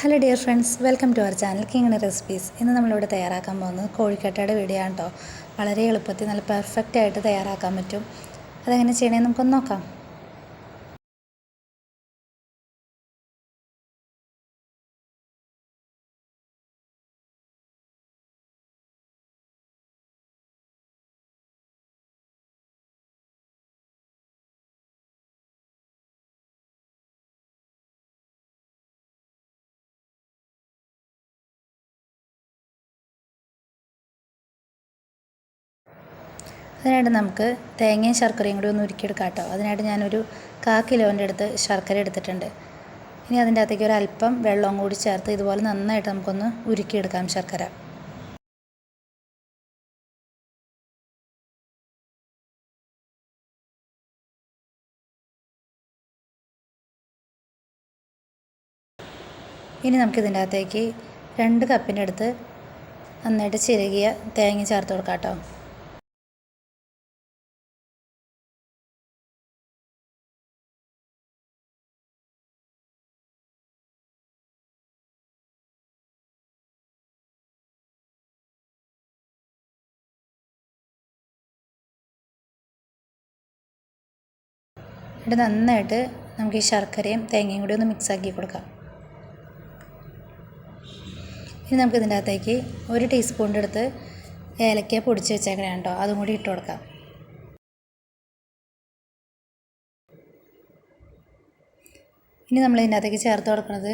Hello dear friends, welcome to our channel Kingini recipes. ഇന്ന് നമ്മളിവിടെ തയ്യാറാക്കാൻ പോകുന്നത് കോഴിക്കട്ടയുടെ വീഡിയോ ആണ് കേട്ടോ. വളരെ എളുപ്പത്തിൽ നല്ല പെർഫെക്റ്റ് ആയിട്ട് തയ്യാറാക്കാൻ പറ്റും. അതെങ്ങനെ ചെയ്യണമെന്ന് നമുക്കൊന്ന് നോക്കാം. അതിനായിട്ട് നമുക്ക് തേങ്ങയും ശർക്കരയും കൂടി ഒന്ന് ഉരുക്കിയെടുക്കാം കേട്ടോ. അതിനായിട്ട് ഞാനൊരു 1/4 കിലോൻ്റെ അടുത്ത് ശർക്കര എടുത്തിട്ടുണ്ട്. ഇനി അതിൻ്റെ അകത്തേക്ക് ഒരു അല്പം വെള്ളവും കൂടി ചേർത്ത് ഇതുപോലെ നന്നായിട്ട് നമുക്കൊന്ന് ഉരുക്കിയെടുക്കാം ശർക്കര. ഇനി നമുക്കിതിൻ്റെ അകത്തേക്ക് 2 കപ്പിൻ്റെ അടുത്ത് നന്നായിട്ട് ചിരകിയ തേങ്ങ ചേർത്ത് കൊടുക്കാം കേട്ടോ. എന്നിട്ട് നന്നായിട്ട് നമുക്ക് ഈ ശർക്കരയും തേങ്ങയും കൂടി ഒന്ന് മിക്സാക്കി കൊടുക്കാം. ഇനി നമുക്ക് ഇതിൻ്റെ അകത്തേക്ക് 1 ടീസ്പൂണിൻ്റെ അടുത്ത് ഏലക്ക പൊടിച്ച് വെച്ചേക്കണേ കേട്ടോ, അതും കൂടി ഇട്ട് കൊടുക്കാം. ഇനി നമ്മൾ ഇതിൻ്റെ അകത്തേക്ക് ചേർത്ത് കൊടുക്കുന്നത്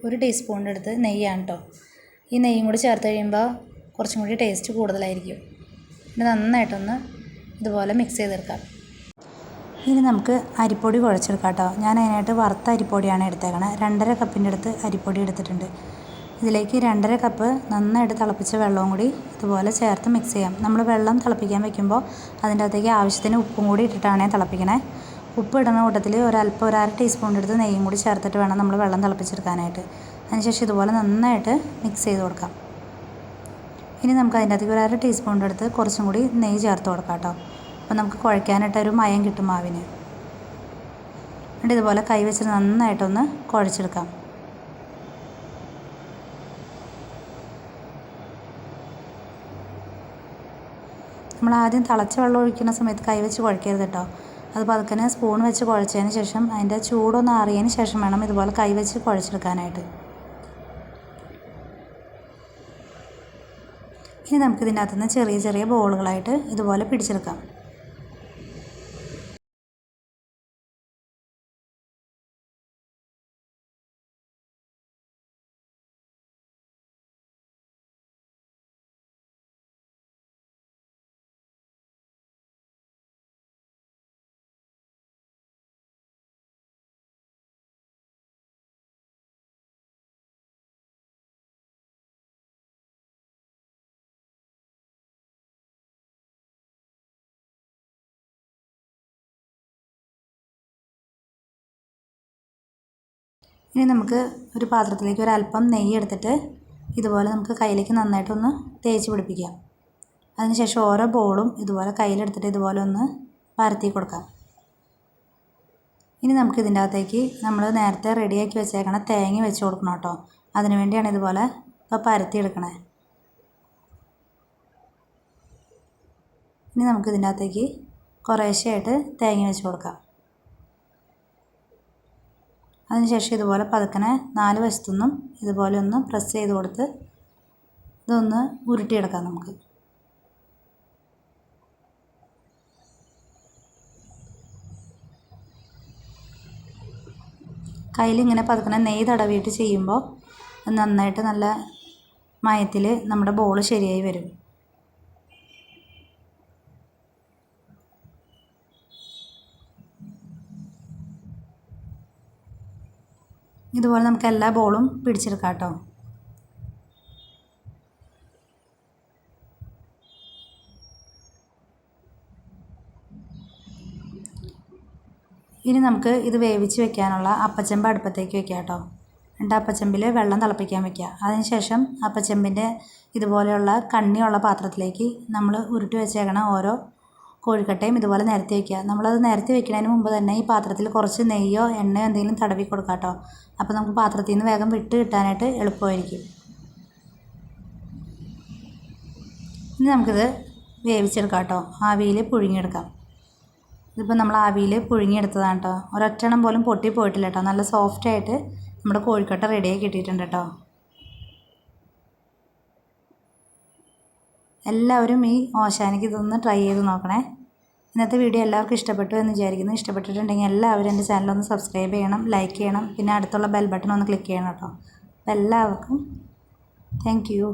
ഒരു ടീസ്പൂണിൻ്റെ അടുത്ത് നെയ്യാണ് കേട്ടോ. ഈ നെയ്യും കൂടി ചേർത്ത് കഴിയുമ്പോൾ കുറച്ചും കൂടി ടേസ്റ്റ് കൂടുതലായിരിക്കും. ഇനി നന്നായിട്ടൊന്ന് ഇതുപോലെ മിക്സ് ചെയ്തെടുക്കാം. ഇനി നമുക്ക് അരിപ്പൊടി കുഴച്ചെടുക്കാം കേട്ടോ. ഞാൻ അതിനായിട്ട് വറുത്ത അരിപ്പൊടിയാണ് എടുത്തേക്കണത്. 2.5 കപ്പിൻ്റെ അടുത്ത് അരിപ്പൊടി എടുത്തിട്ടുണ്ട്. ഇതിലേക്ക് 2.5 കപ്പ് നന്നായിട്ട് തിളപ്പിച്ച വെള്ളവും കൂടി ഇതുപോലെ ചേർത്ത് മിക്സ് ചെയ്യാം. നമ്മൾ വെള്ളം തിളപ്പിക്കാൻ വെക്കുമ്പോൾ അതിൻ്റെ അകത്തേക്ക് ആവശ്യത്തിന് ഉപ്പും കൂടി ഇട്ടിട്ടാണ് തിളപ്പിക്കണേ. ഉപ്പ് ഇടുന്ന കൂട്ടത്തിൽ ഒരു 1/2 ടീസ്പൂണിൻ്റെ അടുത്ത് നെയ്യും കൂടി ചേർത്തിട്ട് വേണം നമ്മൾ വെള്ളം തിളപ്പിച്ചെടുക്കാനായിട്ട്. അതിനുശേഷം ഇതുപോലെ നന്നായിട്ട് മിക്സ് ചെയ്ത് കൊടുക്കാം. ഇനി നമുക്ക് അതിൻ്റെ അകത്തേക്ക് ഒരു 1/2 ടീസ്പൂണിൻ്റെ അടുത്ത് കുറച്ചും കൂടി നെയ്യ് ചേർത്ത് കൊടുക്കാം കേട്ടോ. അപ്പോൾ നമുക്ക് കുഴയ്ക്കാനായിട്ടൊരു മയം കിട്ടും മാവിന്. എന്നിട്ട് ഇതുപോലെ കൈ വെച്ച് നന്നായിട്ടൊന്ന് കുഴച്ചെടുക്കാം. നമ്മൾ ആദ്യം തിളച്ച വെള്ളം ഒഴിക്കുന്ന സമയത്ത് കൈ വെച്ച് കുഴക്കരുത് കേട്ടോ. അത് പതുക്കനെ സ്പൂൺ വെച്ച് കുഴച്ചതിന് ശേഷം അതിൻ്റെ ചൂടൊന്ന് ആറിയതിന് ശേഷം വേണം ഇതുപോലെ കൈ വെച്ച് കുഴച്ചെടുക്കാനായിട്ട്. ഇനി നമുക്കിതിൻ്റെ അകത്തുനിന്ന് ചെറിയ ചെറിയ ബോളുകളായിട്ട് ഇതുപോലെ പിടിച്ചെടുക്കാം. ഇനി നമുക്ക് ഒരു പാത്രത്തിലേക്ക് ഒരല്പം നെയ്യ് എടുത്തിട്ട് ഇതുപോലെ നമുക്ക് കയ്യിലേക്ക് നന്നായിട്ടൊന്ന് തേച്ച് പിടിപ്പിക്കാം. അതിനുശേഷം ഓരോ ബോളും ഇതുപോലെ കയ്യിലെടുത്തിട്ട് ഇതുപോലെ ഒന്ന് പരത്തി കൊടുക്കാം. ഇനി നമുക്ക് ഇതിൻ്റെ അകത്തേക്ക് നമ്മൾ നേരത്തെ റെഡിയാക്കി വെച്ചേക്കണ തേങ്ങ വെച്ച് കൊടുക്കണം കേട്ടോ. അതിനു വേണ്ടിയാണ് ഇതുപോലെ ഇപ്പോൾ പരത്തിയെടുക്കണേ. ഇനി നമുക്ക് ഇതിൻ്റെ അകത്തേക്ക് കുറേശ്ശെയായിട്ട് തേങ്ങ വെച്ച് കൊടുക്കാം. അതിനുശേഷം ഇതുപോലെ പതുക്കനെ 4 വശത്തുനിന്നും ഇതുപോലെ ഒന്ന് പ്രസ് ചെയ്ത് കൊടുത്ത് ഇതൊന്ന് ഉരുട്ടിയെടുക്കാം നമുക്ക്. കയ്യിലിങ്ങനെ പതുക്കനെ നെയ്യ് തടവിയിട്ട് ചെയ്യുമ്പോൾ നന്നായിട്ട് നല്ല മയത്തിൽ നമ്മുടെ ബോൾ ശരിയായി വരും. ഇതുപോലെ നമുക്ക് എല്ലാ ബോളും പിടിച്ചെടുക്കാം കേട്ടോ. ഇനി നമുക്ക് ഇത് വേവിച്ച് വെക്കാനുള്ള അപ്പച്ചെമ്പ് അടുപ്പത്തേക്ക് വെക്കാം കേട്ടോ. എന്നിട്ട് അപ്പച്ചെമ്പിൽ വെള്ളം തിളപ്പിക്കാൻ വെക്കുക. അതിനുശേഷം അപ്പച്ചെമ്പിൻ്റെ ഇതുപോലെയുള്ള കണ്ണിയുള്ള പാത്രത്തിലേക്ക് നമ്മൾ ഉരുട്ടി വെച്ചേക്കണ ഓരോ കോഴിക്കട്ടയും ഇതുപോലെ നിരത്തി വയ്ക്കുക. നമ്മളത് നിരത്തി വെക്കുന്നതിന് മുമ്പ് തന്നെ ഈ പാത്രത്തിൽ കുറച്ച് നെയ്യോ എണ്ണയോ എന്തെങ്കിലും തടവി കൊടുക്കാം കേട്ടോ. അപ്പോൾ നമുക്ക് പാത്രത്തിൽ നിന്ന് വേഗം വിട്ട് കിട്ടാനായിട്ട് എളുപ്പമായിരിക്കും. ഇനി നമുക്കിത് വേവിച്ചെടുക്കാം കേട്ടോ. ആവിയിൽ പുഴുങ്ങിയെടുക്കാം. ഇതിപ്പോൾ നമ്മൾ ആവിയിൽ പുഴുങ്ങിയെടുത്തതാണ് കേട്ടോ. ഒരൊറ്റെണ്ണം പോലും പൊട്ടി പോയിട്ടില്ല കേട്ടോ. നല്ല സോഫ്റ്റായിട്ട് നമ്മുടെ കോഴിക്കട്ട റെഡിയായി കിട്ടിയിട്ടുണ്ട് കേട്ടോ. എല്ലാവരും ഈ ഓശാനയ്ക്ക് ഇതൊന്ന് ട്രൈ ചെയ്ത് നോക്കണേ. ഇന്നത്തെ വീഡിയോ എല്ലാവർക്കും ഇഷ്ടപ്പെട്ടു എന്ന് വിചാരിക്കുന്നു. ഇഷ്ടപ്പെട്ടിട്ടുണ്ടെങ്കിൽ എല്ലാവരും എൻ്റെ ചാനലൊന്ന് സബ്സ്ക്രൈബ് ചെയ്യണം, ലൈക്ക് ചെയ്യണം, പിന്നെ അടുത്തുള്ള ബെൽ ബട്ടൺ ഒന്ന് ക്ലിക്ക് ചെയ്യണം കേട്ടോ. അപ്പോൾ എല്ലാവർക്കും താങ്ക് യു.